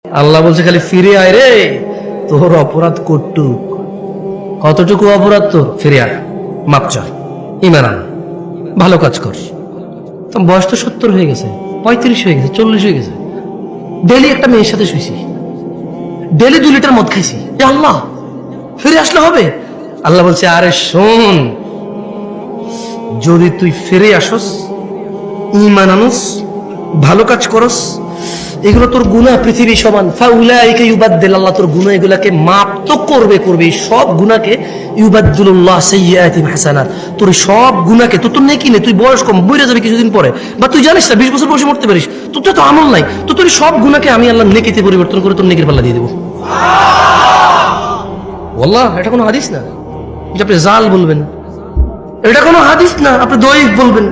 আল্লাহ বলছে খালি ফিরে আয় রে, তোর অপরাধ কতটুকু অপরাধ তোর, ফিরে আয়, মাপ চা, ইমান আন, ভালো কাজ কর। তোমার বয়স তো 70 হয়ে গেছে, 35 হয়ে গেছে, 40 হয়ে গেছে, ডেলি একটা মেয়ের সাথে শুয়েছি, ডেলি 2 লিটার মদ খাইছি, আল্লাহ ফিরে আসলে হবে? আল্লাহ বলছে আরে শোন, যদি তুই ফিরে আসস, ঈমান আনস, ভালো কাজ করস, এগুলো তোর গুনাহ পৃথিবী সমান, ফাউলাইকা ইউবাদদিল, আল্লাহ তোর গুনাহ এগুলাকে মাপ তো করবে, সব গুনাহকে ইউবাদদিলুল্লাহ সাইয়্যাতিহিম হাসানাত, তোর সব গুনাহকে, তোর নেকি নেই, তুই বয়স কম, মরে যাবে কিছুদিন পরে, বা তুই জানিস না 20 বছর বয়সে মরতে পারিস, তোর তো আমল নাই, তোর সব গুনাহকে আমি আল্লাহ নেকিতে পরিবর্তন করে তোর নেকির পাল্লা দিয়ে দেবো। ওয়াল্লাহ, এটা কোনো হাদিস না যে আপনি জাল বলবেন, এটা কোনো হাদিস না আপনি দঈফ বলবেন,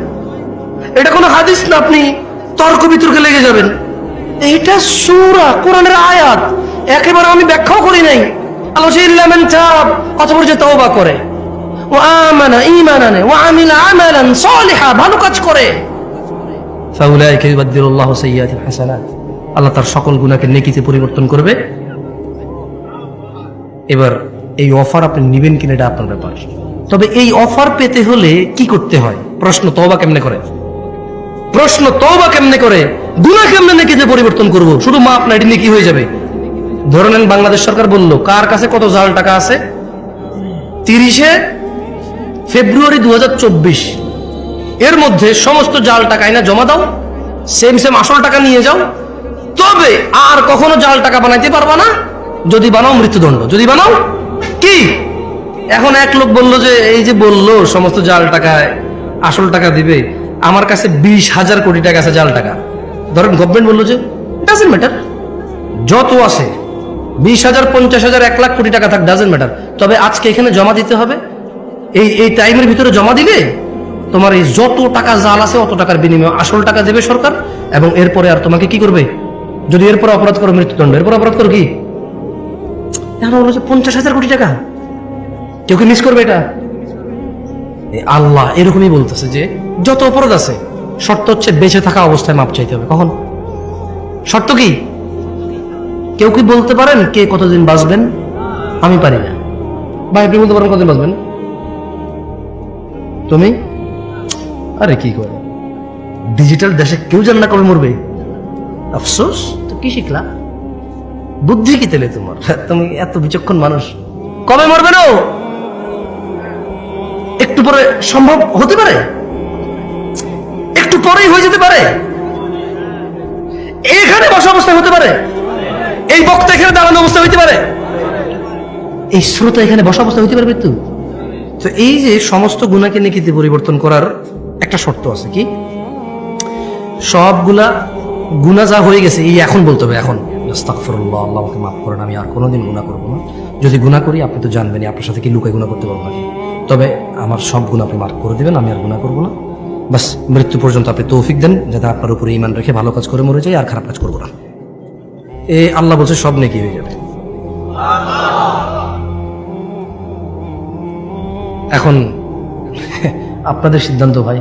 এটা কোনো হাদিস না আপনি তর্ক বিতর্কে লেগে যাবেন, এটা সূরা কোরআনের আয়াত, একেবারে আমি ব্যাখ্যাও করি নাই। আল্লাহ ইল্লা মান তাব, অতঃপর যে তওবা করে, ওয়া আমানা ঈমানান ওয়া আমিলা আমালান সালিহা, ভালো কাজ করে, ফাউলাইকা ইউবাদদিলুল্লাহু সাইয়্যাতিহিম হাসানাত, আল্লাহ তার সকল গুনাহকে নেকিতে পরিবর্তন করবে। এবার এই অফার আপনি নেবেন কিনা এটা আপনার ব্যাপার, তবে এই অফার পেতে হলে কি করতে হয়? প্রশ্ন তওবা কেমনে করে, গুনাহ কেমনে নেকিতে পরিবর্তন করব? শুধু মাপ না, এটি নেকি হয়ে যাবে। ধরে নেন বাংলাদেশ সরকার বলল কার কাছে কত জাল টাকা আছে, 30 ফেব্রুয়ারি 2024 এর মধ্যে সমস্ত জাল টাকা আইনা জমা দাও, সেম আসল টাকা নিয়ে যাও, তবে আর কখনো জাল টাকা বানাইতে পারবা না, যদি বানাও মৃত্যুদণ্ড, যদি বানাও কি। এখন এক লোক বলল যে এই যে বললো সমস্ত জাল টাকায় আসল টাকা দিবে, আমার কাছে 20,000 কোটি টাকা আছে জাল টাকা, ধরেন গভর্নমেন্ট বললো যে ডাজন্ট ম্যাটার, যত আছে 20,000, 50,000, 1 লাখ কোটি টাকা থাক, ডাজন্ট ম্যাটার, তবে আজকে এখানে জমা দিতে হবে, এই টাইমের ভিতরে জমা দিলে তোমার এই যত টাকা জাল আছে অত টাকার বিনিময়ে আসল টাকা দেবে সরকার, এবং এরপরে আর তোমাকে কি করবে, যদি এরপরে অপরাধ করো মৃত্যুদণ্ড, এরপর অপরাধ করো কি। এখন বললো যে 50,000 কোটি টাকা, কেউ কি মিস করবে এটা? আল্লাহ এরকমই বলতেছে যে যত অপরাধ আছে, শর্ত হচ্ছে বেঁচে থাকা অবস্থায় মাপ চাইতে হবে। কখন? শর্ত কি? কেউ কি বলতে পারেন কে কতদিন বাঁচবেন? আমি পারি না। ভাই আপনি বলতে পারেন কতদিন বাঁচবেন? তুমি? আরে কি করে, ডিজিটাল দেশে কেউ জানে না কবে মরবে। আফসোস, তো কি শিখলা? বুদ্ধি কি তেলে তোমার? তুমি এত বিচক্ষণ মানুষ, কবে মরবে না একটু পরে সম্ভব হতে পারে, একটু পরেই হয়ে যেতে পারে, এখানে বসা অবস্থা হতে পারে, এই বক্তা এখানে দাঁড়ানো অবস্থা হইতে পারে, এই শ্রোতা এখানে বসা অবস্থা হইতে পারে মৃত্যু। তো এই যে সমস্ত গুনাহকে নেকিতে পরিবর্তন করার একটা শর্ত আছে, কি? সবগুলা গুনাহ যা হয়ে গেছে এই এখন বলতে হবে, এখন আস্তাগফিরুল্লাহ, আল্লাহ আমাকে মাফ করেন, আমি আর কোনোদিন গুনাহ করবো না। যদি গুনাহ করি আপনি তো জানবেনই, আপনার সাথে কি লুকায় গুনাহ করতে পারবো নাকি, তবে আমার সব গুনাহ আপনি মাফ করে দিবেন, আমি আর গুনাহ করবো না। বাস মৃত্যু পর্যন্ত আপনি তৌফিক দেন যাতে আপনার উপরে ঈমান রেখে ভালো কাজ করে মরে যাই, আর খারাপ কাজ করবো না। আল্লাহ বলছে সব নেকি হয়ে যাবে। এখন আপনাদের সিদ্ধান্ত ভাই।